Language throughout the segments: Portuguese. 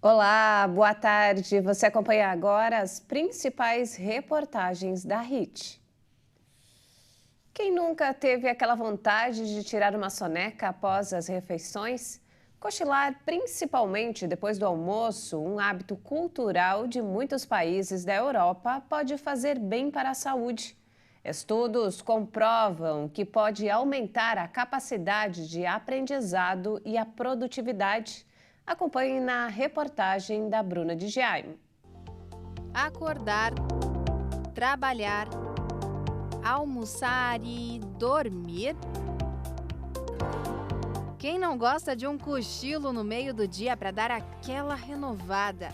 Olá, boa tarde. Você acompanha agora as principais reportagens da RIT. Quem nunca teve aquela vontade de tirar uma soneca após as refeições? Cochilar, principalmente depois do almoço, um hábito cultural de muitos países da Europa, pode fazer bem para a saúde. Estudos comprovam que pode aumentar a capacidade de aprendizado e a produtividade. Acompanhe na reportagem da Bruna de Giaime. Acordar, trabalhar, almoçar e dormir. Quem não gosta de um cochilo no meio do dia para dar aquela renovada?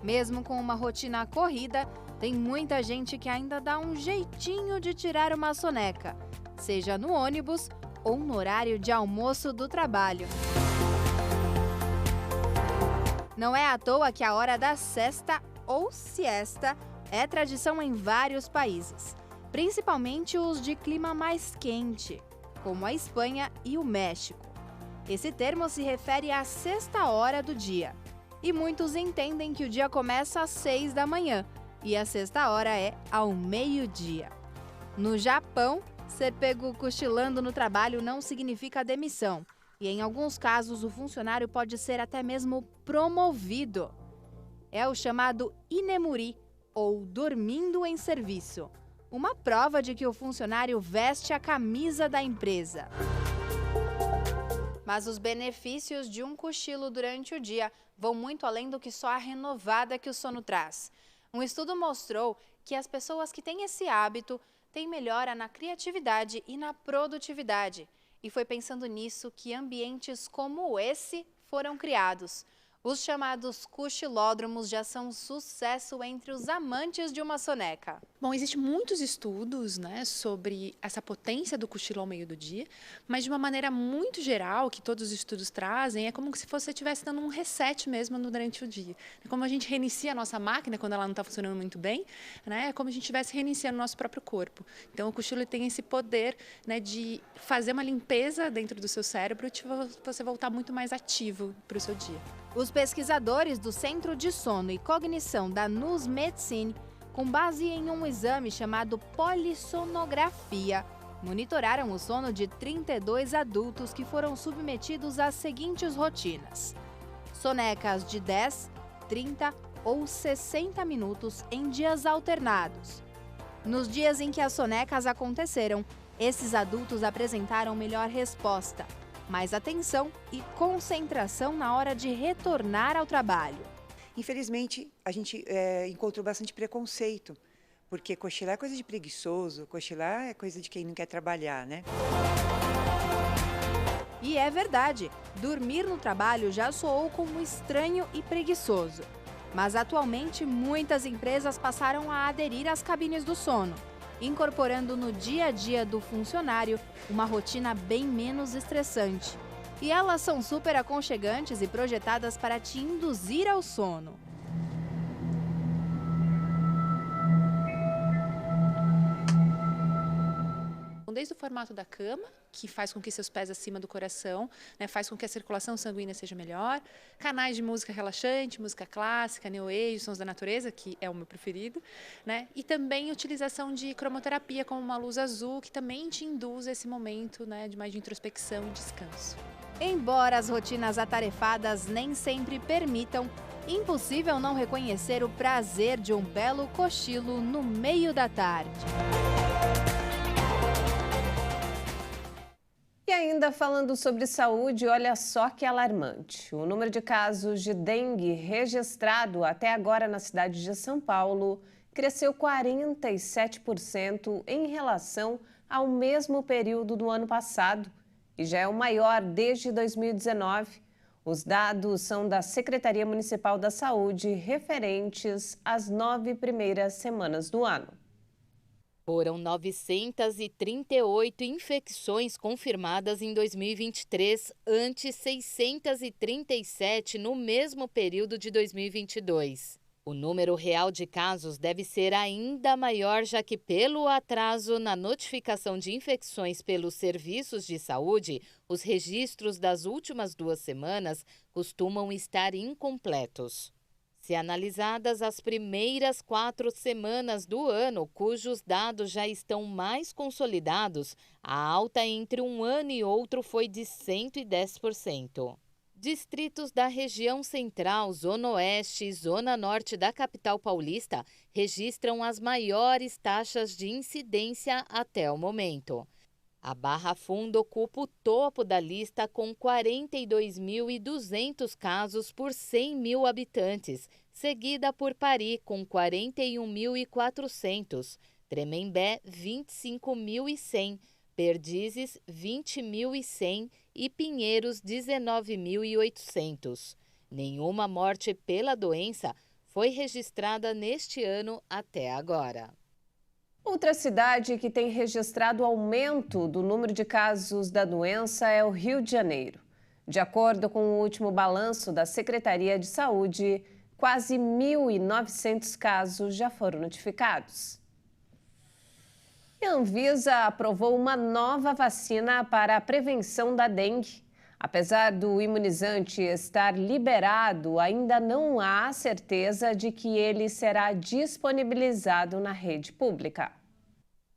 Mesmo com uma rotina corrida, tem muita gente que ainda dá um jeitinho de tirar uma soneca, seja no ônibus ou no horário de almoço do trabalho. Não é à toa que a hora da sesta ou siesta é tradição em vários países, principalmente os de clima mais quente, como a Espanha e o México. Esse termo se refere à sexta hora do dia, e muitos entendem que o dia começa às 6 da manhã e a sexta hora é ao meio-dia. No Japão, ser pego cochilando no trabalho não significa demissão. E em alguns casos, o funcionário pode ser até mesmo promovido. É o chamado inemuri, ou dormindo em serviço. Uma prova de que o funcionário veste a camisa da empresa. Mas os benefícios de um cochilo durante o dia vão muito além do que só a renovada que o sono traz. Um estudo mostrou que as pessoas que têm esse hábito têm melhora na criatividade e na produtividade. E foi pensando nisso que ambientes como esse foram criados. Os chamados cochilódromos já são um sucesso entre os amantes de uma soneca. Bom, existem muitos estudos, né, sobre essa potência do cochilo ao meio do dia, mas de uma maneira muito geral, que todos os estudos trazem, é como se você estivesse dando um reset mesmo durante o dia. É como a gente reinicia a nossa máquina quando ela não está funcionando muito bem, né, é como a gente estivesse reiniciando o nosso próprio corpo. Então, o cochilo tem esse poder, né, de fazer uma limpeza dentro do seu cérebro e você voltar muito mais ativo para o seu dia. Os pesquisadores do Centro de Sono e Cognição da NUSMedicine, com base em um exame chamado polissonografia, monitoraram o sono de 32 adultos que foram submetidos às seguintes rotinas: sonecas de 10, 30 ou 60 minutos em dias alternados. Nos dias em que as sonecas aconteceram, esses adultos apresentaram melhor resposta, mais atenção e concentração na hora de retornar ao trabalho. Infelizmente, a gente encontrou bastante preconceito, porque cochilar é coisa de preguiçoso, cochilar é coisa de quem não quer trabalhar, né? E é verdade, dormir no trabalho já soou como estranho e preguiçoso. Mas atualmente muitas empresas passaram a aderir às cabines do sono, incorporando no dia a dia do funcionário uma rotina bem menos estressante. E elas são super aconchegantes e projetadas para te induzir ao sono. Desde o formato da cama, que faz com que seus pés acima do coração, né, faz com que a circulação sanguínea seja melhor, canais de música relaxante, música clássica, new age, sons da natureza, que é o meu preferido, né, e também utilização de cromoterapia como uma luz azul, que também te induz a esse momento, né, de mais de introspecção e descanso. Embora as rotinas atarefadas nem sempre permitam, impossível não reconhecer o prazer de um belo cochilo no meio da tarde. E ainda falando sobre saúde, olha só que alarmante. O número de casos de dengue registrado até agora na cidade de São Paulo cresceu 47% em relação ao mesmo período do ano passado e já é o maior desde 2019. Os dados são da Secretaria Municipal da Saúde referentes às 9 primeiras semanas do ano. Foram 938 infecções confirmadas em 2023, ante 637 no mesmo período de 2022. O número real de casos deve ser ainda maior, já que, pelo atraso na notificação de infecções pelos serviços de saúde, os registros das últimas 2 semanas costumam estar incompletos. Se analisadas as primeiras 4 semanas do ano, cujos dados já estão mais consolidados, a alta entre um ano e outro foi de 110%. Distritos da região central, zona oeste e zona norte da capital paulista registram as maiores taxas de incidência até o momento. A Barra Funda ocupa o topo da lista com 42.200 casos por 100 mil habitantes, seguida por Pari com 41.400, Tremembé 25.100, Perdizes 20.100 e Pinheiros 19.800. Nenhuma morte pela doença foi registrada neste ano até agora. Outra cidade que tem registrado aumento do número de casos da doença é o Rio de Janeiro. De acordo com o último balanço da Secretaria de Saúde, quase 1.900 casos já foram notificados. E a Anvisa aprovou uma nova vacina para a prevenção da dengue. Apesar do imunizante estar liberado, ainda não há certeza de que ele será disponibilizado na rede pública.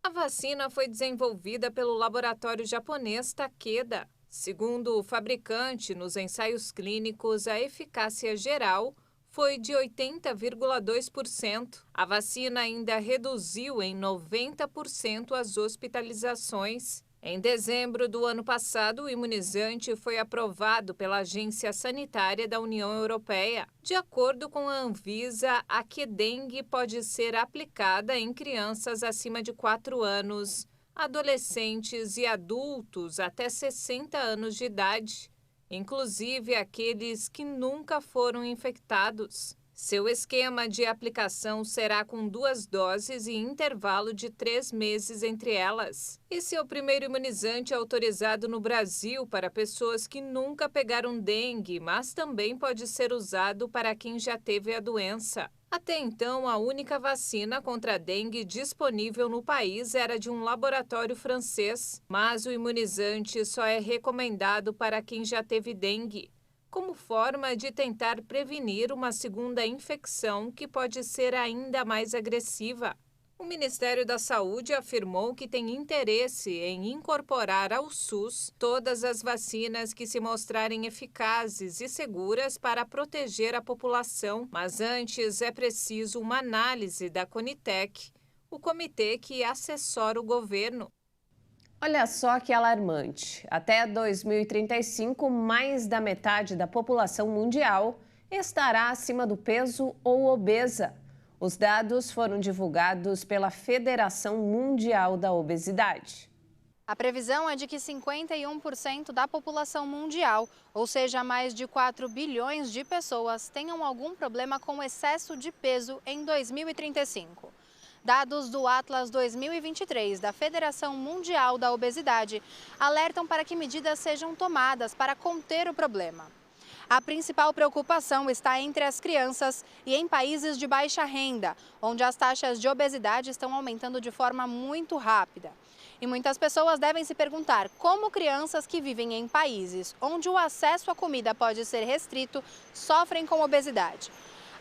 A vacina foi desenvolvida pelo laboratório japonês Takeda. Segundo o fabricante, nos ensaios clínicos, a eficácia geral foi de 80,2%. A vacina ainda reduziu em 90% as hospitalizações. Em dezembro do ano passado, o imunizante foi aprovado pela Agência Sanitária da União Europeia. De acordo com a Anvisa, a Qdengue pode ser aplicada em crianças acima de 4 anos, adolescentes e adultos até 60 anos de idade, inclusive aqueles que nunca foram infectados. Seu esquema de aplicação será com 2 doses e intervalo de 3 meses entre elas. Esse é o primeiro imunizante autorizado no Brasil para pessoas que nunca pegaram dengue, mas também pode ser usado para quem já teve a doença. Até então, a única vacina contra a dengue disponível no país era de um laboratório francês, mas o imunizante só é recomendado para quem já teve dengue, como forma de tentar prevenir uma segunda infecção que pode ser ainda mais agressiva. O Ministério da Saúde afirmou que tem interesse em incorporar ao SUS todas as vacinas que se mostrarem eficazes e seguras para proteger a população, mas antes é preciso uma análise da Conitec, o comitê que assessora o governo. Olha só que alarmante. Até 2035, mais da metade da população mundial estará acima do peso ou obesa. Os dados foram divulgados pela Federação Mundial da Obesidade. A previsão é de que 51% da população mundial, ou seja, mais de 4 bilhões de pessoas, tenham algum problema com excesso de peso em 2035. Dados do Atlas 2023 da Federação Mundial da Obesidade alertam para que medidas sejam tomadas para conter o problema. A principal preocupação está entre as crianças e em países de baixa renda, onde as taxas de obesidade estão aumentando de forma muito rápida. E muitas pessoas devem se perguntar como crianças que vivem em países onde o acesso à comida pode ser restrito sofrem com obesidade.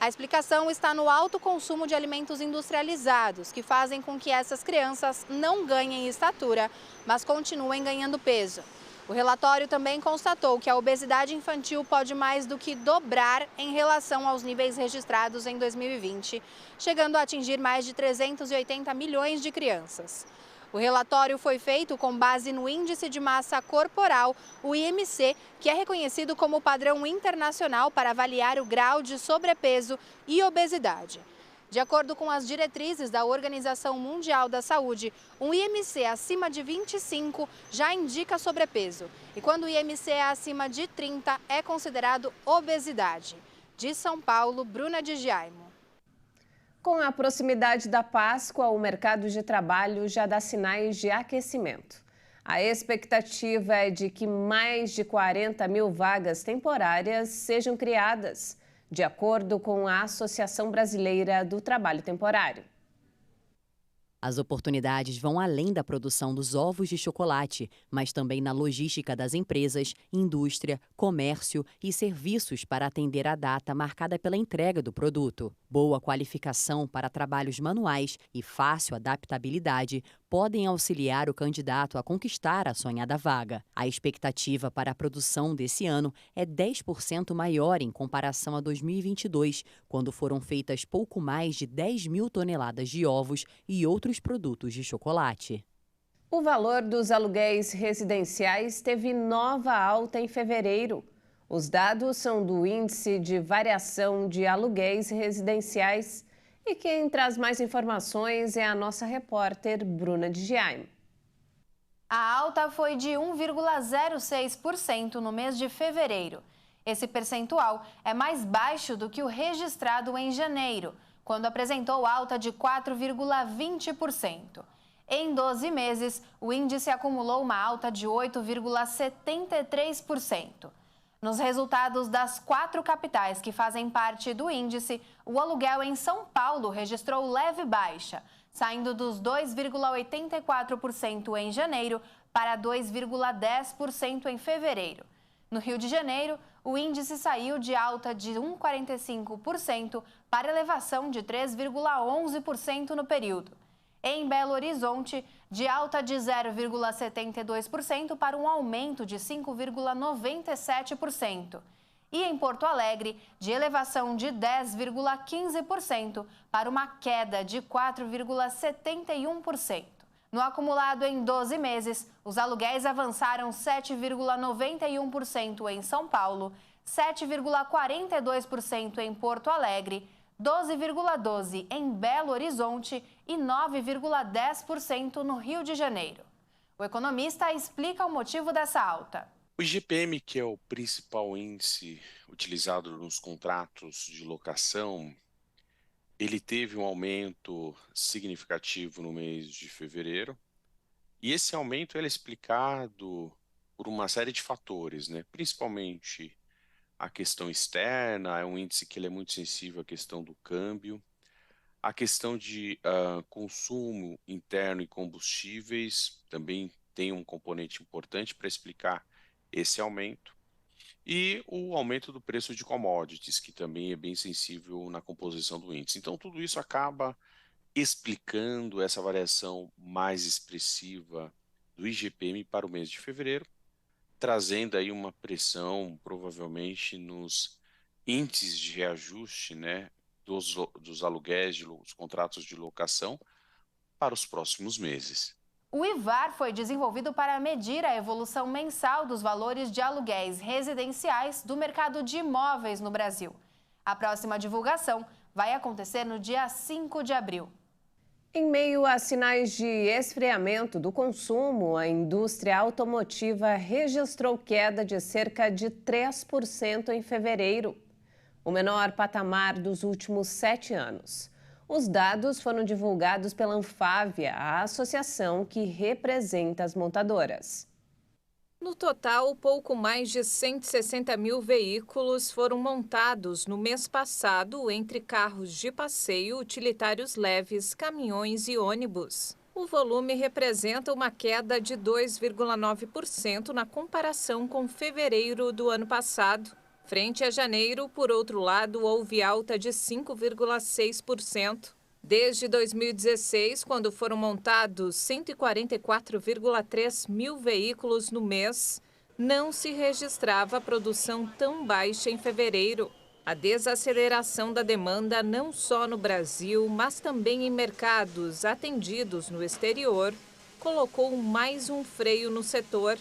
A explicação está no alto consumo de alimentos industrializados, que fazem com que essas crianças não ganhem estatura, mas continuem ganhando peso. O relatório também constatou que a obesidade infantil pode mais do que dobrar em relação aos níveis registrados em 2020, chegando a atingir mais de 380 milhões de crianças. O relatório foi feito com base no Índice de Massa Corporal, o IMC, que é reconhecido como padrão internacional para avaliar o grau de sobrepeso e obesidade. De acordo com as diretrizes da Organização Mundial da Saúde, um IMC acima de 25 já indica sobrepeso. E quando o IMC é acima de 30, é considerado obesidade. De São Paulo, Bruna de Giaimo. Com a proximidade da Páscoa, o mercado de trabalho já dá sinais de aquecimento. A expectativa é de que mais de 40 mil vagas temporárias sejam criadas. de acordo com a Associação Brasileira do Trabalho Temporário. As oportunidades vão além da produção dos ovos de chocolate, mas também na logística das empresas, indústria, comércio e serviços para atender a data marcada pela entrega do produto. Boa qualificação para trabalhos manuais e fácil adaptabilidade podem auxiliar o candidato a conquistar a sonhada vaga. A expectativa para a produção desse ano é 10% maior em comparação a 2022, quando foram feitas pouco mais de 10 mil toneladas de ovos e outros produtos de chocolate. O valor dos aluguéis residenciais teve nova alta em fevereiro. Os dados são do Índice de Variação de Aluguéis Residenciais. E quem traz mais informações é a nossa repórter Bruna de Giaime. A alta foi de 1,06% no mês de fevereiro. Esse percentual é mais baixo do que o registrado em janeiro, quando apresentou alta de 4,20%. Em 12 meses, o índice acumulou uma alta de 8,73%. Nos resultados das 4 capitais que fazem parte do índice, o aluguel em São Paulo registrou leve baixa, saindo dos 2,84% em janeiro para 2,10% em fevereiro. No Rio de Janeiro, o índice saiu de alta de 1,45% para elevação de 3,11% no período. Em Belo Horizonte, de alta de 0,72% para um aumento de 5,97%. E em Porto Alegre, de elevação de 10,15% para uma queda de 4,71%. No acumulado em 12 meses, os aluguéis avançaram 7,91% em São Paulo, 7,42% em Porto Alegre, 12,12% em Belo Horizonte e 9,10% no Rio de Janeiro. O economista explica o motivo dessa alta. O IGPM, que é o principal índice utilizado nos contratos de locação, ele teve um aumento significativo no mês de fevereiro. E esse aumento é explicado por uma série de fatores, né? Principalmente a questão externa, é um índice que ele é muito sensível à questão do câmbio, a questão de consumo interno e combustíveis também tem um componente importante para explicar esse aumento, e o aumento do preço de commodities, que também é bem sensível na composição do índice. Então, tudo isso acaba explicando essa variação mais expressiva do IGPM para o mês de fevereiro, trazendo aí uma pressão, provavelmente, nos índices de reajuste, né, dos aluguéis, dos contratos de locação, para os próximos meses. O IVAR foi desenvolvido para medir a evolução mensal dos valores de aluguéis residenciais do mercado de imóveis no Brasil. A próxima divulgação vai acontecer no dia 5 de abril. Em meio a sinais de esfriamento do consumo, a indústria automotiva registrou queda de cerca de 3% em fevereiro, o menor patamar dos últimos 7 anos. Os dados foram divulgados pela Anfávia, a associação que representa as montadoras. No total, pouco mais de 160 mil veículos foram montados no mês passado entre carros de passeio, utilitários leves, caminhões e ônibus. O volume representa uma queda de 2,9% na comparação com fevereiro do ano passado. Frente a janeiro, por outro lado, houve alta de 5,6%. Desde 2016, quando foram montados 144,3 mil veículos no mês, não se registrava produção tão baixa em fevereiro. A desaceleração da demanda, não só no Brasil, mas também em mercados atendidos no exterior, colocou mais um freio no setor.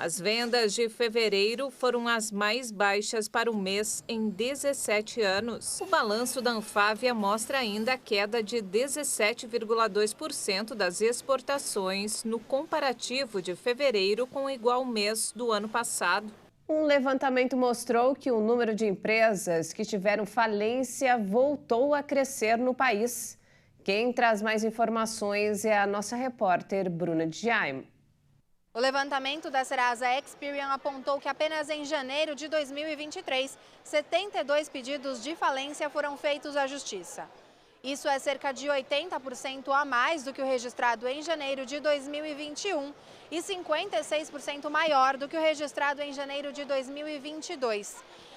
As vendas de fevereiro foram as mais baixas para o mês em 17 anos. O balanço da Anfávia mostra ainda a queda de 17,2% das exportações no comparativo de fevereiro com o igual mês do ano passado. Um levantamento mostrou que o número de empresas que tiveram falência voltou a crescer no país. Quem traz mais informações é a nossa repórter Bruna de Giaime. O levantamento da Serasa Experian apontou que apenas em janeiro de 2023, 72 pedidos de falência foram feitos à Justiça. Isso é cerca de 80% a mais do que o registrado em janeiro de 2021 e 56% maior do que o registrado em janeiro de 2022.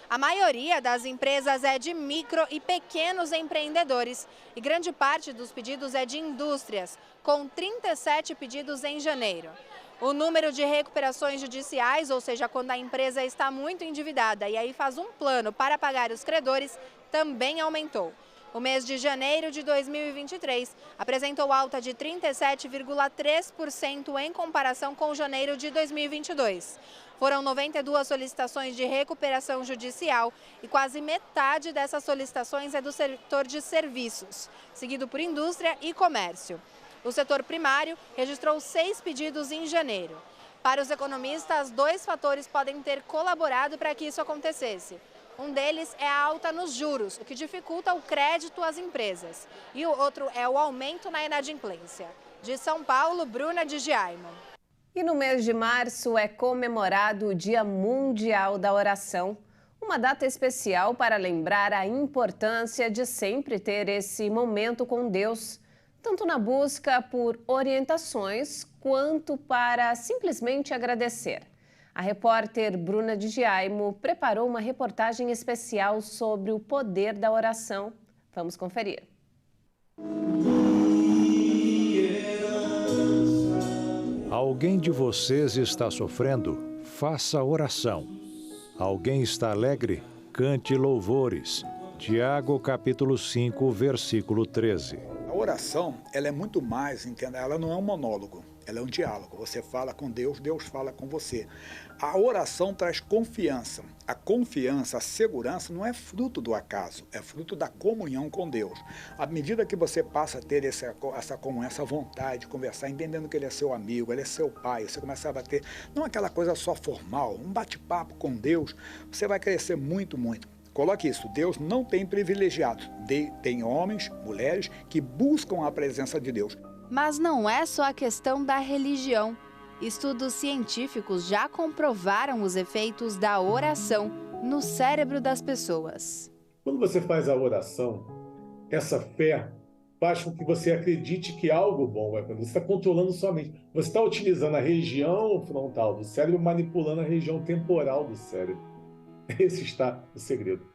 A maioria das empresas é de micro e pequenos empreendedores e grande parte dos pedidos é de indústrias, com 37 pedidos em janeiro. O número de recuperações judiciais, ou seja, quando a empresa está muito endividada e aí faz um plano para pagar os credores, também aumentou. O mês de janeiro de 2023 apresentou alta de 37,3% em comparação com janeiro de 2022. Foram 92 solicitações de recuperação judicial e quase metade dessas solicitações é do setor de serviços, seguido por indústria e comércio. O setor primário registrou 6 pedidos em janeiro. Para os economistas, 2 fatores podem ter colaborado para que isso acontecesse. Um deles é a alta nos juros, o que dificulta o crédito às empresas. E o outro é o aumento na inadimplência. De São Paulo, Bruna de Giaimo. E no mês de março é comemorado o Dia Mundial da Oração, uma data especial para lembrar a importância de sempre ter esse momento com Deus, tanto na busca por orientações quanto para simplesmente agradecer. A repórter Bruna de Giaimo preparou uma reportagem especial sobre o poder da oração. Vamos conferir. Alguém de vocês está sofrendo? Faça oração. Alguém está alegre? Cante louvores. Tiago, capítulo 5, versículo 13. A oração, ela é muito mais, entenda? Ela não é um monólogo, ela é um diálogo. Você fala com Deus, Deus fala com você. A oração traz confiança. A confiança, a segurança não é fruto do acaso, é fruto da comunhão com Deus. À medida que você passa a ter essa comunhão, essa vontade de conversar, entendendo que Ele é seu amigo, Ele é seu pai, você começava a ter, não aquela coisa só formal, um bate-papo com Deus, você vai crescer muito, muito. Coloque isso, Deus não tem privilegiados, tem homens, mulheres que buscam a presença de Deus. Mas não é só a questão da religião. Estudos científicos já comprovaram os efeitos da oração no cérebro das pessoas. Quando você faz a oração, essa fé faz com que você acredite que algo bom vai acontecer. Você está controlando sua mente. Você está utilizando a região frontal do cérebro, manipulando a região temporal do cérebro. Esse está o segredo.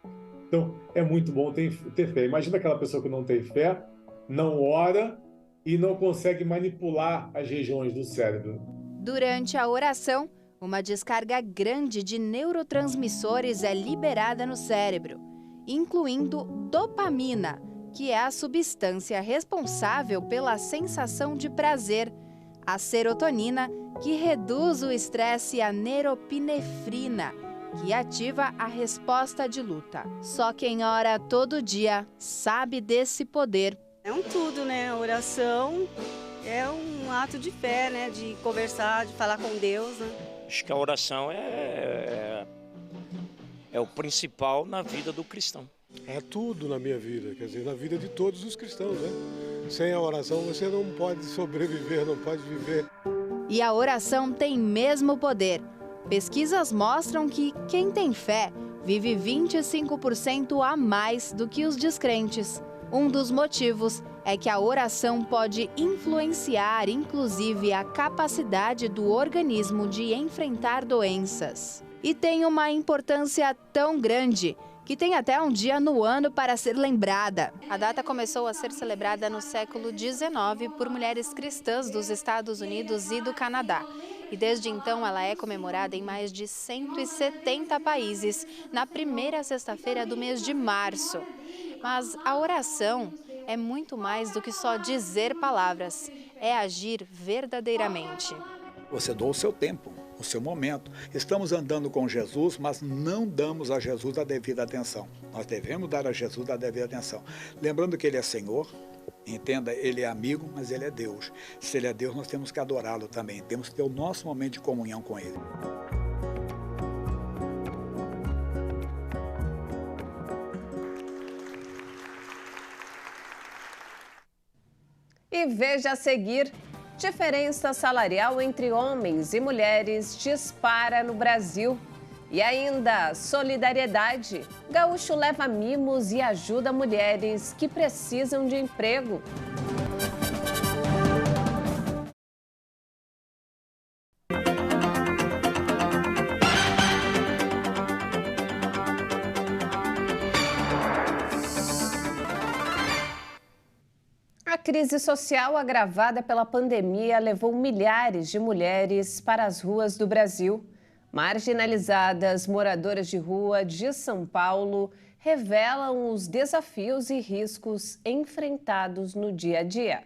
Então, é muito bom ter fé. Imagina aquela pessoa que não tem fé, não ora e não consegue manipular as regiões do cérebro. Durante a oração, uma descarga grande de neurotransmissores é liberada no cérebro, incluindo dopamina, que é a substância responsável pela sensação de prazer, a serotonina, que reduz o estresse, e a neropinefrina, que ativa a resposta de luta. Só quem ora todo dia sabe desse poder. É um tudo, né? A oração é um ato de fé, né? De conversar, de falar com Deus, né? Acho que a oração é o principal na vida do cristão. É tudo na minha vida, quer dizer, na vida de todos os cristãos, né? Sem a oração você não pode sobreviver, não pode viver. E a oração tem mesmo poder. Pesquisas mostram que quem tem fé vive 25% a mais do que os descrentes. Um dos motivos é que a oração pode influenciar, inclusive, a capacidade do organismo de enfrentar doenças. E tem uma importância tão grande que tem até um dia no ano para ser lembrada. A data começou a ser celebrada no século XIX por mulheres cristãs dos Estados Unidos e do Canadá. E desde então ela é comemorada em mais de 170 países, na primeira sexta-feira do mês de março. Mas a oração é muito mais do que só dizer palavras, é agir verdadeiramente. Você doa o seu tempo, o seu momento. Estamos andando com Jesus, mas não damos a Jesus a devida atenção. Nós devemos dar a Jesus a devida atenção. Lembrando que Ele é Senhor, entenda, Ele é amigo, mas Ele é Deus. Se Ele é Deus, nós temos que adorá-lo também. Temos que ter o nosso momento de comunhão com Ele. E veja a seguir, Diferença salarial entre homens e mulheres dispara no Brasil. E ainda, solidariedade. Gaúcho leva mimos e ajuda mulheres que precisam de emprego. A crise social agravada pela pandemia levou milhares de mulheres para as ruas do Brasil. Marginalizadas, moradoras de rua de São Paulo revelam os desafios e riscos enfrentados no dia a dia.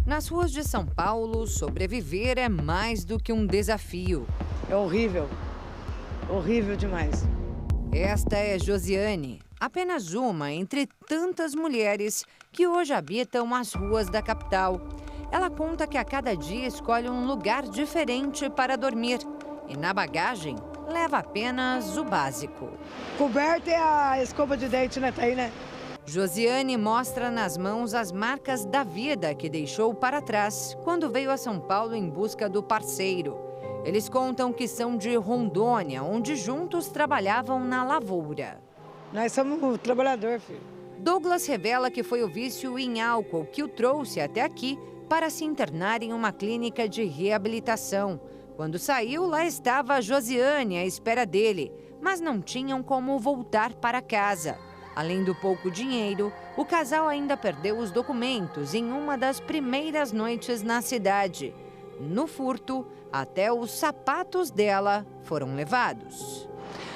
Nas ruas de São Paulo, sobreviver é mais do que um desafio. É horrível. Horrível demais. Esta é Josiane, apenas uma entre tantas mulheres que hoje habitam as ruas da capital. Ela conta que a cada dia escolhe um lugar diferente para dormir. E na bagagem, leva apenas o básico. Coberta é a escova de dente, né? Tá aí, né? Josiane mostra nas mãos as marcas da vida que deixou para trás quando veio a São Paulo em busca do parceiro. Eles contam que são de Rondônia, onde juntos trabalhavam na lavoura. Nós somos trabalhador, filho. Douglas revela que foi o vício em álcool que o trouxe até aqui para se internar em uma clínica de reabilitação. Quando saiu, lá estava a Josiane à espera dele, mas não tinham como voltar para casa. Além do pouco dinheiro, o casal ainda perdeu os documentos em uma das primeiras noites na cidade. No furto, até os sapatos dela foram levados.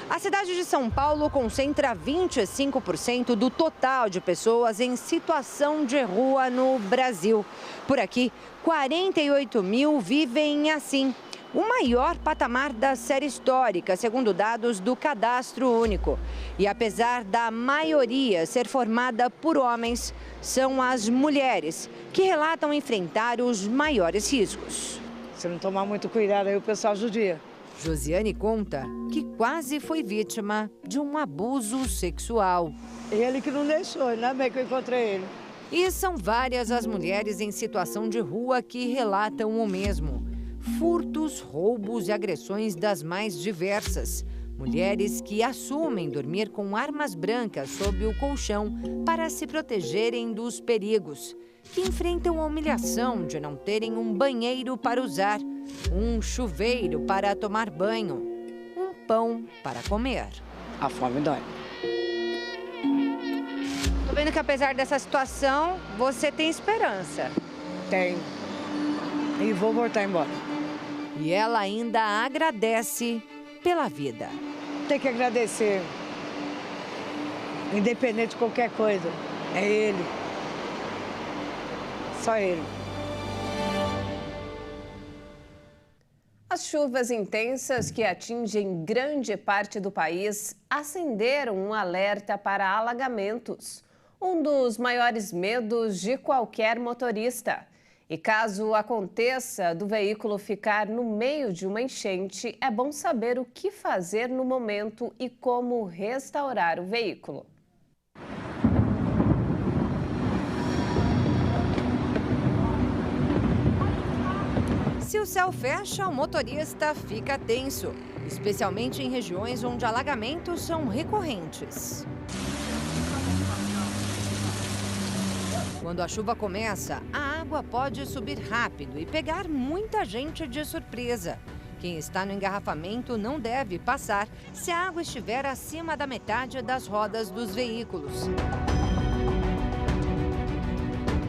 A cidade de São Paulo concentra 25% do total de pessoas em situação de rua no Brasil. Por aqui, 48 mil vivem assim. O maior patamar da série histórica, segundo dados do Cadastro Único. E apesar da maioria ser formada por homens, são as mulheres que relatam enfrentar os maiores riscos. Se não tomar muito cuidado, aí o pessoal judia. Josiane conta que quase foi vítima de um abuso sexual. Ele que não deixou, ainda bem que eu encontrei ele. E são várias as mulheres em situação de rua que relatam o mesmo. Furtos, roubos e agressões das mais diversas. Mulheres que assumem dormir com armas brancas sob o colchão para se protegerem dos perigos. Que enfrentam a humilhação de não terem um banheiro para usar, um chuveiro para tomar banho, um pão para comer. A fome dói. Tô vendo que apesar dessa situação, você tem esperança. Tenho. E vou voltar embora. E ela ainda agradece pela vida. Tem que agradecer. Independente de qualquer coisa. É ele. Só ele. As chuvas intensas que atingem grande parte do país acenderam um alerta para alagamentos, um dos maiores medos de qualquer motorista. E caso aconteça do veículo ficar no meio de uma enchente, é bom saber o que fazer no momento e como restaurar o veículo. Se o céu fecha, o motorista fica tenso, especialmente em regiões onde alagamentos são recorrentes. Quando a chuva começa, a água pode subir rápido e pegar muita gente de surpresa. Quem está no engarrafamento não deve passar se a água estiver acima da metade das rodas dos veículos.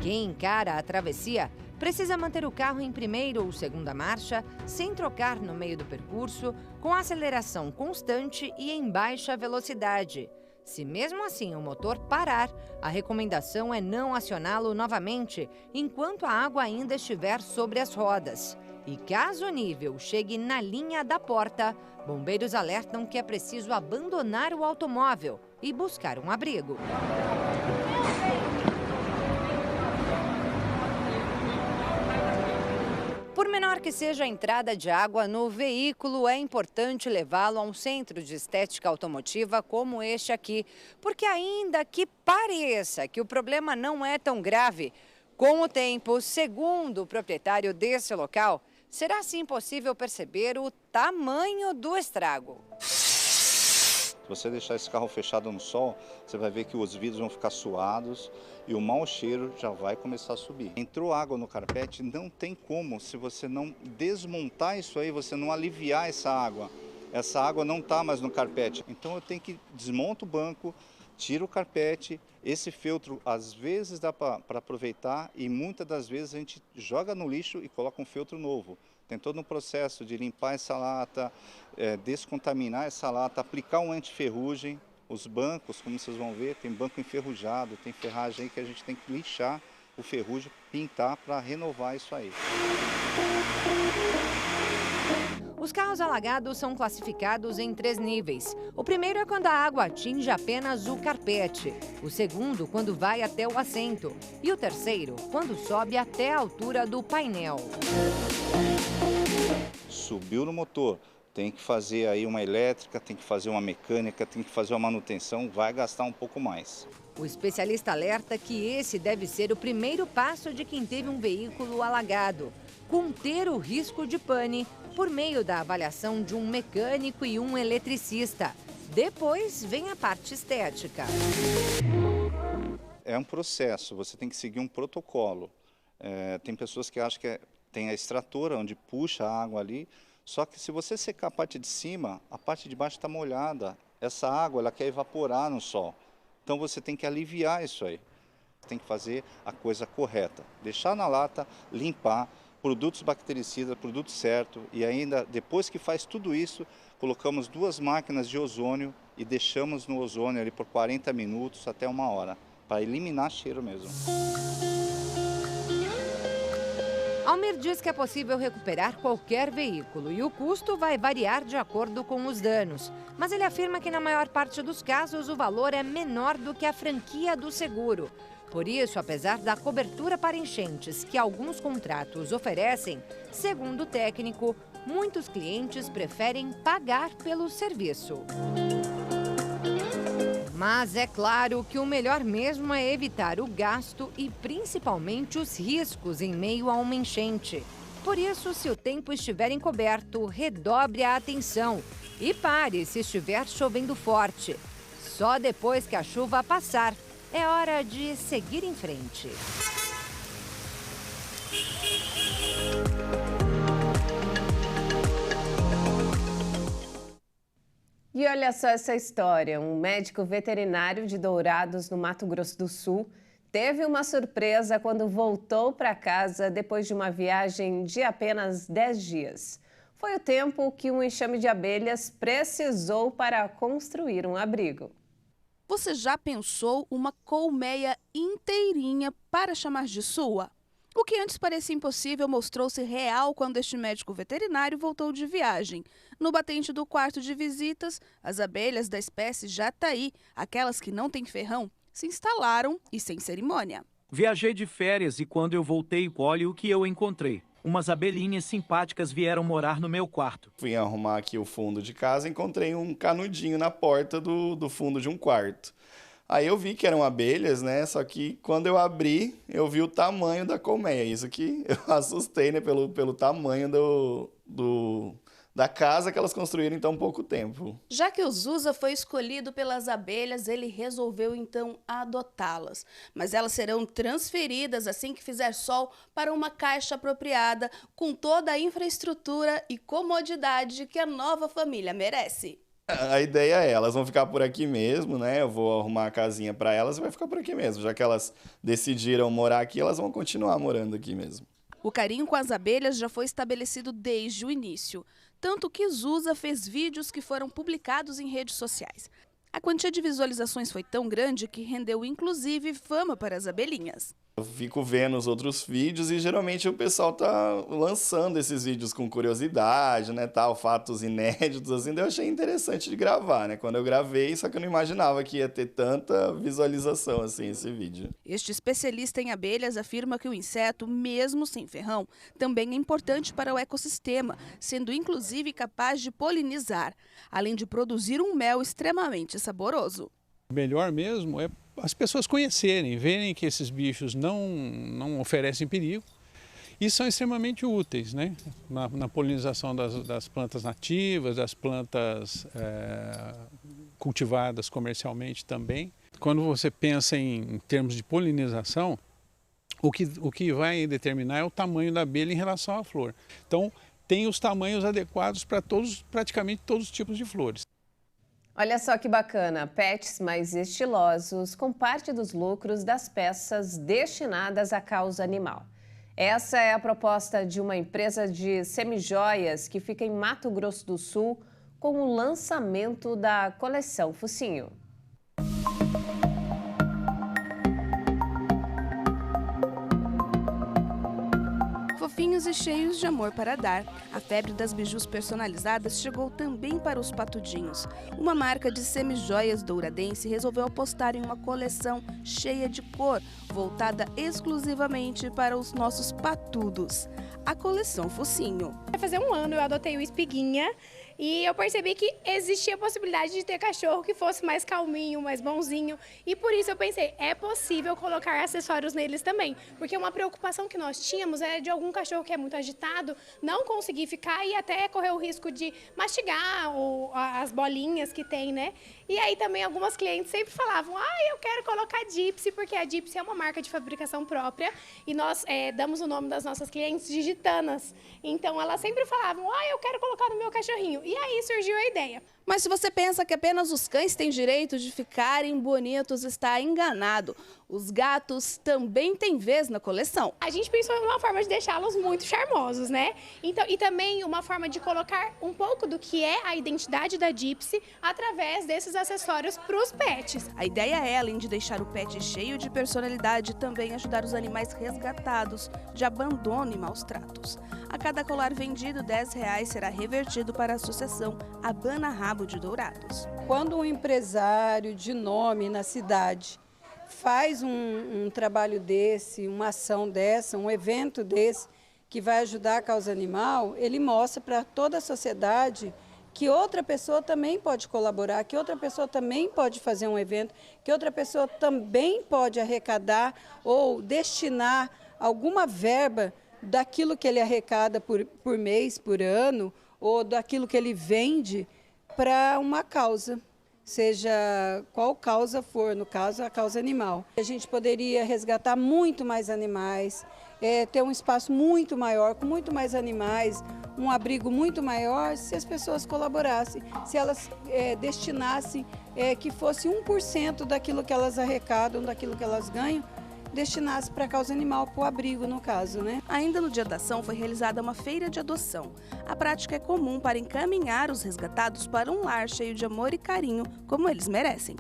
Quem encara a travessia precisa manter o carro em primeira ou segunda marcha, sem trocar no meio do percurso, com aceleração constante e em baixa velocidade. Se mesmo assim o motor parar, a recomendação é não acioná-lo novamente enquanto a água ainda estiver sobre as rodas. E caso o nível chegue na linha da porta, bombeiros alertam que é preciso abandonar o automóvel e buscar um abrigo. Por menor que seja a entrada de água no veículo, é importante levá-lo a um centro de estética automotiva como este aqui, porque ainda que pareça que o problema não é tão grave, Com o tempo, segundo o proprietário desse local, será sim possível perceber o tamanho do estrago. Se você deixar esse carro fechado no sol, você vai ver que os vidros vão ficar suados e o mau cheiro já vai começar a subir. Entrou água no carpete, não tem como, se você não desmontar isso aí, você não aliviar essa água. Essa água não está mais no carpete. Então eu tenho que desmontar o banco, tiro o carpete. Esse feltro às vezes dá para aproveitar e muitas das vezes a gente joga no lixo e coloca um feltro novo. Tem todo um processo de limpar essa lata, descontaminar essa lata, aplicar um antiferrugem. Os bancos, como vocês vão ver, tem banco enferrujado, tem ferragem aí que a gente tem que lixar o ferrugem, pintar para renovar isso aí. Os carros alagados são classificados em 3 níveis. O primeiro é quando a água atinge apenas o carpete. O segundo, quando vai até o assento. E o terceiro, quando sobe até a altura do painel. Subiu no motor, tem que fazer aí uma elétrica, tem que fazer uma mecânica, tem que fazer uma manutenção, vai gastar um pouco mais. O especialista alerta que esse deve ser o primeiro passo de quem teve um veículo alagado. Conter o risco de pane por meio da avaliação de um mecânico e um eletricista. Depois vem a parte estética. É um processo, você tem que seguir um protocolo. Tem pessoas que acham que tem a extratora, onde puxa a água ali, só que se você secar a parte de cima, a parte de baixo está molhada. Essa água ela quer evaporar no sol. Então você tem que aliviar isso aí. Tem que fazer a coisa correta. Deixar na lata, limpar, produtos bactericidas, produto certo. E ainda, depois que faz tudo isso, colocamos 2 máquinas de ozônio e deixamos no ozônio ali por 40 minutos até 1 hora, para eliminar cheiro mesmo. Almir diz que é possível recuperar qualquer veículo e o custo vai variar de acordo com os danos. Mas ele afirma que na maior parte dos casos o valor é menor do que a franquia do seguro. Por isso, apesar da cobertura para enchentes que alguns contratos oferecem, segundo o técnico, muitos clientes preferem pagar pelo serviço. Mas é claro que o melhor mesmo é evitar o gasto e principalmente os riscos em meio a uma enchente. Por isso, se o tempo estiver encoberto, redobre a atenção e pare se estiver chovendo forte. Só depois que a chuva passar, é hora de seguir em frente. E olha só essa história. Um médico veterinário de Dourados, no Mato Grosso do Sul, teve uma surpresa quando voltou para casa depois de uma viagem de apenas 10 dias. Foi o tempo que um enxame de abelhas precisou para construir um abrigo. Você já pensou uma colmeia inteirinha para chamar de sua? O que antes parecia impossível mostrou-se real quando este médico veterinário voltou de viagem. No batente do quarto de visitas, as abelhas da espécie jataí, aquelas que não têm ferrão, se instalaram e sem cerimônia. Viajei de férias e quando eu voltei, olha o que eu encontrei. Umas abelhinhas simpáticas vieram morar no meu quarto. Fui arrumar aqui o fundo de casa e encontrei um canudinho na porta do fundo de um quarto. Aí eu vi que eram abelhas, né? Só que quando eu abri, eu vi o tamanho da colmeia. Isso que eu assustei, né? Pelo tamanho da casa que elas construíram em tão pouco tempo. Já que o Zusa foi escolhido pelas abelhas, ele resolveu então adotá-las. Mas elas serão transferidas assim que fizer sol para uma caixa apropriada, com toda a infraestrutura e comodidade que a nova família merece. A ideia é, elas vão ficar por aqui mesmo, né? Eu vou arrumar a casinha para elas e vai ficar por aqui mesmo. Já que elas decidiram morar aqui, elas vão continuar morando aqui mesmo. O carinho com as abelhas já foi estabelecido desde o início. Tanto que Zusa fez vídeos que foram publicados em redes sociais. A quantia de visualizações foi tão grande que rendeu inclusive fama para as abelhinhas. Eu fico vendo os outros vídeos e geralmente o pessoal tá lançando esses vídeos com curiosidade, né, tal, fatos inéditos, assim, daí eu achei interessante de gravar, né, quando eu gravei, só que eu não imaginava que ia ter tanta visualização, assim, esse vídeo. Este especialista em abelhas afirma que o inseto, mesmo sem ferrão, também é importante para o ecossistema, sendo inclusive capaz de polinizar, além de produzir um mel extremamente saboroso. O melhor mesmo é as pessoas conhecerem, verem que esses bichos não oferecem perigo e são extremamente úteis, né? Na polinização das plantas nativas, das plantas cultivadas comercialmente também. Quando você pensa em termos de polinização, o que vai determinar é o tamanho da abelha em relação à flor. Então, tem os tamanhos adequados para praticamente todos os tipos de flores. Olha só que bacana, pets mais estilosos com parte dos lucros das peças destinadas à causa animal. Essa é a proposta de uma empresa de semijoias que fica em Mato Grosso do Sul com o lançamento da coleção Focinho. Fofinhos e cheios de amor para dar, a febre das bijus personalizadas chegou também para os patudinhos. Uma marca de semijoias douradense resolveu apostar em uma coleção cheia de cor, voltada exclusivamente para os nossos patudos. A coleção Focinho. Vai fazer um ano eu adotei o Espiguinha. E eu percebi que existia a possibilidade de ter cachorro que fosse mais calminho, mais bonzinho. E por isso eu pensei, é possível colocar acessórios neles também. Porque uma preocupação que nós tínhamos é de algum cachorro que é muito agitado não conseguir ficar e até correr o risco de mastigar as bolinhas que tem, né? E aí também algumas clientes sempre falavam, eu quero colocar Gypsy, porque a Gypsy é uma marca de fabricação própria. E nós damos o nome das nossas clientes de gitanas. Então elas sempre falavam, eu quero colocar no meu cachorrinho. E aí surgiu a ideia. Mas se você pensa que apenas os cães têm direito de ficarem bonitos, está enganado. Os gatos também têm vez na coleção. A gente pensou em uma forma de deixá-los muito charmosos, né? Então, e também uma forma de colocar um pouco do que é a identidade da Gypsy através desses acessórios para os pets. A ideia é, além de deixar o pet cheio de personalidade, também ajudar os animais resgatados de abandono e maus tratos. A cada colar vendido, R$10 será revertido para a associação Abana Rabo de Dourados. Quando um empresário de nome na cidade faz um trabalho desse, uma ação dessa, um evento desse, que vai ajudar a causa animal, ele mostra para toda a sociedade que outra pessoa também pode colaborar, que outra pessoa também pode fazer um evento, que outra pessoa também pode arrecadar ou destinar alguma verba daquilo que ele arrecada por mês, por ano, ou daquilo que ele vende para uma causa, seja qual causa for, no caso a causa animal. A gente poderia resgatar muito mais animais, ter um espaço muito maior, com muito mais animais, um abrigo muito maior, se as pessoas colaborassem, se elas destinassem que fosse 1% daquilo que elas arrecadam, daquilo que elas ganham, destinasse para a causa animal, para o abrigo, no caso, né? Ainda no dia da ação foi realizada uma feira de adoção. A prática é comum para encaminhar os resgatados para um lar cheio de amor e carinho, como eles merecem.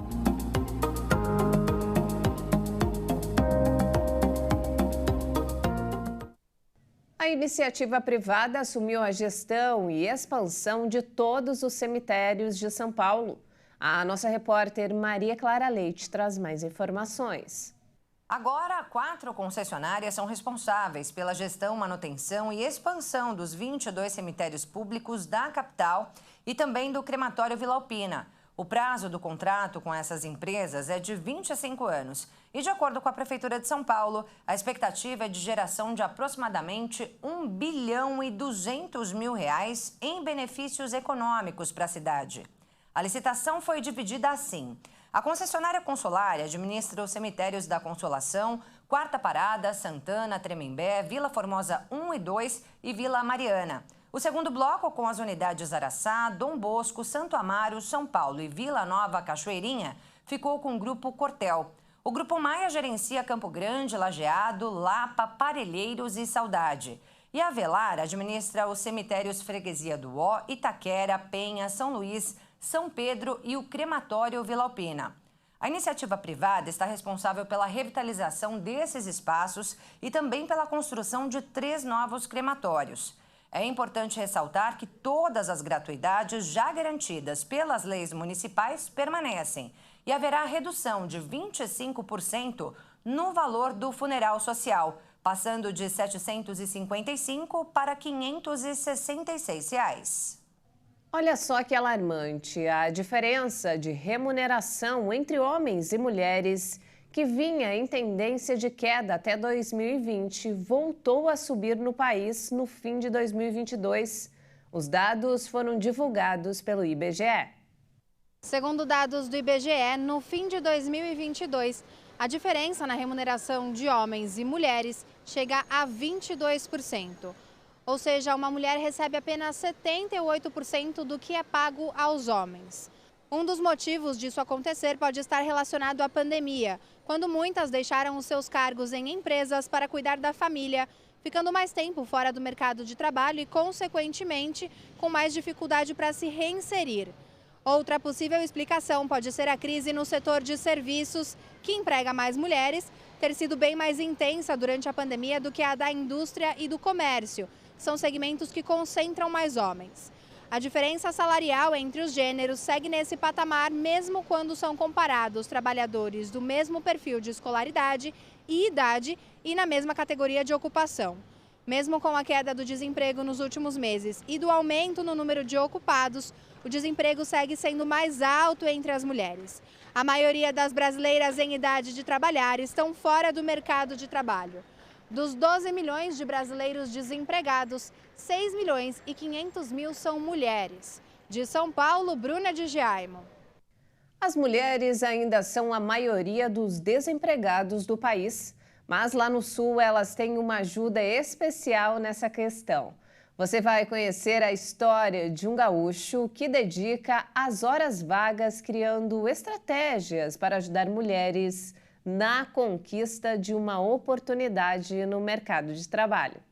A iniciativa privada assumiu a gestão e expansão de todos os cemitérios de São Paulo. A nossa repórter Maria Clara Leite traz mais informações. Agora, 4 concessionárias são responsáveis pela gestão, manutenção e expansão dos 22 cemitérios públicos da capital e também do crematório Vila Alpina. O prazo do contrato com essas empresas é de 25 anos. E, de acordo com a Prefeitura de São Paulo, a expectativa é de geração de aproximadamente R$1 bilhão e 200 mil em benefícios econômicos para a cidade. A licitação foi dividida assim. A concessionária Consolar administra os cemitérios da Consolação, Quarta Parada, Santana, Tremembé, Vila Formosa 1 e 2 e Vila Mariana. O segundo bloco, com as unidades Araçá, Dom Bosco, Santo Amaro, São Paulo e Vila Nova Cachoeirinha, ficou com o Grupo Cortel. O Grupo Maia gerencia Campo Grande, Lajeado, Lapa, Parelheiros e Saudade. E a Avelar administra os cemitérios Freguesia do Ó, Itaquera, Penha, São Luís, São Pedro e o crematório Vila Alpina. A iniciativa privada está responsável pela revitalização desses espaços e também pela construção de 3 novos crematórios. É importante ressaltar que todas as gratuidades já garantidas pelas leis municipais permanecem e haverá redução de 25% no valor do funeral social, passando de R$ 755 para R$ 566. Olha só que alarmante a diferença de remuneração entre homens e mulheres, que vinha em tendência de queda até 2020, voltou a subir no país no fim de 2022. Os dados foram divulgados pelo IBGE. Segundo dados do IBGE, no fim de 2022, a diferença na remuneração de homens e mulheres chega a 22%. Ou seja, uma mulher recebe apenas 78% do que é pago aos homens. Um dos motivos disso acontecer pode estar relacionado à pandemia, quando muitas deixaram os seus cargos em empresas para cuidar da família, ficando mais tempo fora do mercado de trabalho e, consequentemente, com mais dificuldade para se reinserir. Outra possível explicação pode ser a crise no setor de serviços, que emprega mais mulheres, ter sido bem mais intensa durante a pandemia do que a da indústria e do comércio. São segmentos que concentram mais homens. A diferença salarial entre os gêneros segue nesse patamar mesmo quando são comparados trabalhadores do mesmo perfil de escolaridade e idade e na mesma categoria de ocupação. Mesmo com a queda do desemprego nos últimos meses e do aumento no número de ocupados, o desemprego segue sendo mais alto entre as mulheres. A maioria das brasileiras em idade de trabalhar estão fora do mercado de trabalho. Dos 12 milhões de brasileiros desempregados, 6 milhões e 500 mil são mulheres. De São Paulo, Bruna de Giaimo. As mulheres ainda são a maioria dos desempregados do país, mas lá no Sul elas têm uma ajuda especial nessa questão. Você vai conhecer a história de um gaúcho que dedica as horas vagas criando estratégias para ajudar mulheres na conquista de uma oportunidade no mercado de trabalho.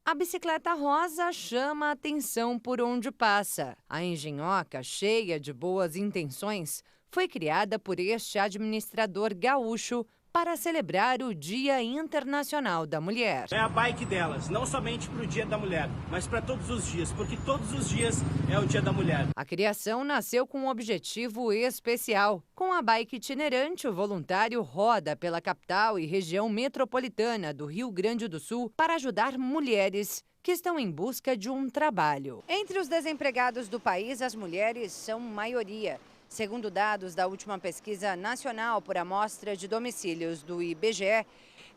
A bicicleta rosa chama a atenção por onde passa. A engenhoca, cheia de boas intenções, foi criada por este administrador gaúcho para celebrar o Dia Internacional da Mulher. É a bike delas, não somente para o Dia da Mulher, mas para todos os dias, porque todos os dias é o Dia da Mulher. A criação nasceu com um objetivo especial. Com a bike itinerante, o voluntário roda pela capital e região metropolitana do Rio Grande do Sul para ajudar mulheres que estão em busca de um trabalho. Entre os desempregados do país, as mulheres são maioria. Segundo dados da última pesquisa nacional por amostra de domicílios do IBGE,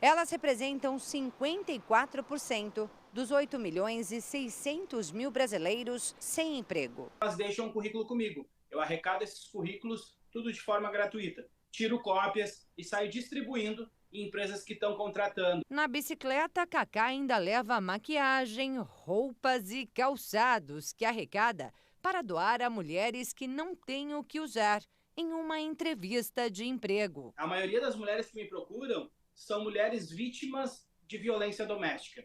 elas representam 54% dos 8 milhões e 600 mil brasileiros sem emprego. Elas deixam um currículo comigo. Eu arrecado esses currículos tudo de forma gratuita. Tiro cópias e saio distribuindo em empresas que estão contratando. Na bicicleta, Cacá ainda leva maquiagem, roupas e calçados que arrecada para doar a mulheres que não têm o que usar em uma entrevista de emprego. A maioria das mulheres que me procuram são mulheres vítimas de violência doméstica.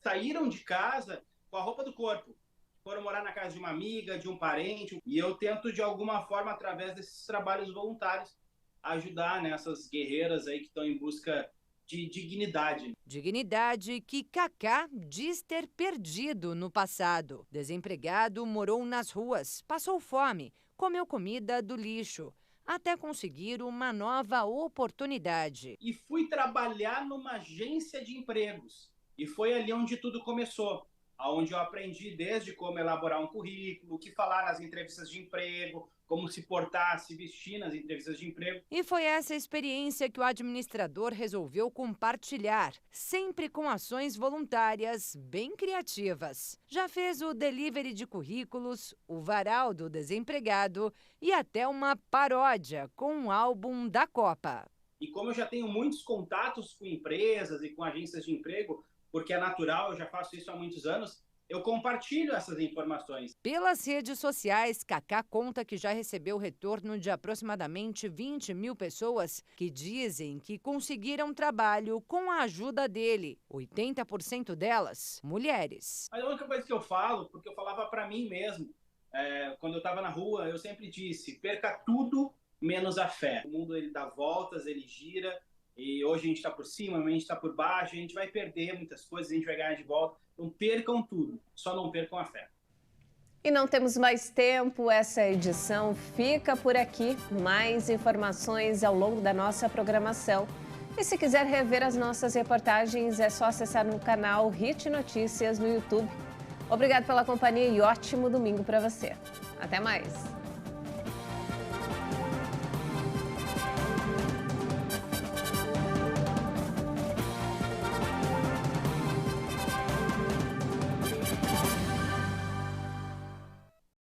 Saíram de casa com a roupa do corpo, foram morar na casa de uma amiga, de um parente, e eu tento de alguma forma, através desses trabalhos voluntários, ajudar essas guerreiras aí que estão em busca de dignidade. Dignidade que Cacá diz ter perdido no passado. Desempregado, morou nas ruas, passou fome, comeu comida do lixo, até conseguir uma nova oportunidade. E fui trabalhar numa agência de empregos. E foi ali onde tudo começou. Onde eu aprendi desde como elaborar um currículo, o que falar nas entrevistas de emprego, como se portar, se vestir nas entrevistas de emprego. E foi essa experiência que o administrador resolveu compartilhar, sempre com ações voluntárias bem criativas. Já fez o delivery de currículos, o varal do desempregado e até uma paródia com um álbum da Copa. E como eu já tenho muitos contatos com empresas e com agências de emprego, porque é natural, eu já faço isso há muitos anos, eu compartilho essas informações. Pelas redes sociais, Cacá conta que já recebeu retorno de aproximadamente 20 mil pessoas que dizem que conseguiram trabalho com a ajuda dele. 80% delas, mulheres. Mas a única coisa que eu falo, porque eu falava para mim mesmo, quando eu estava na rua, eu sempre disse, perca tudo menos a fé. O mundo ele dá voltas, ele gira, e hoje a gente está por cima, amanhã a gente está por baixo, a gente vai perder muitas coisas, a gente vai ganhar de volta. Não percam tudo, só não percam a fé. E não temos mais tempo, essa edição fica por aqui. Mais informações ao longo da nossa programação. E se quiser rever as nossas reportagens, é só acessar no canal HIT Notícias no YouTube. Obrigado pela companhia e ótimo domingo para você. Até mais!